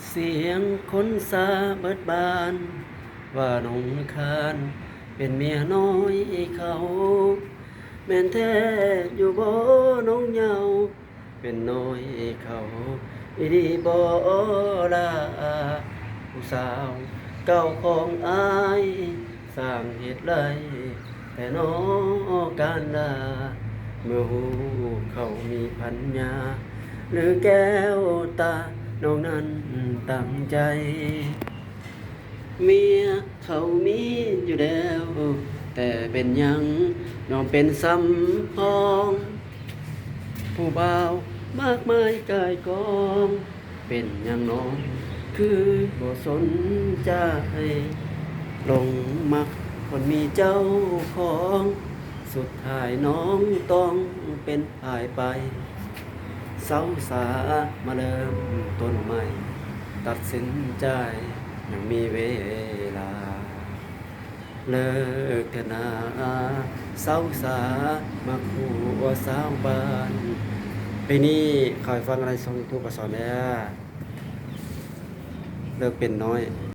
เสียงคนสาเบิดบานว่าน้องคานเป็นเมียน้อยเขาแม่นแท้อยู่บ่น้องเหยาเป็นน้อยเขาอีดีบ่ลาผู้สาวเก่าของอายสร้างเหตุไรแต่น้องการลาเมื่อหูเขามีพัญญาหรือแก้วตาน้องนั้นตั้งใจเมียเขามีอยู่แล้วแต่เป็นหยังน้องเป็นสำพองผู้บ่าวมากมายกายกองเป็นหยังน้องคือบ่สนใจหลงมักคนมีเจ้าของสุดท้ายน้องต้องเป็นภายไปเศร้าสามาเริ่มต้นใหม่ตัดสินใจยังมีเวลาเลิกเถอะนาเศร้าสามาคู่สาวบ้านปีนี้คอยฟังอะไรช่องยูทูบก็สอนแล้วเลิกเป็นน้อย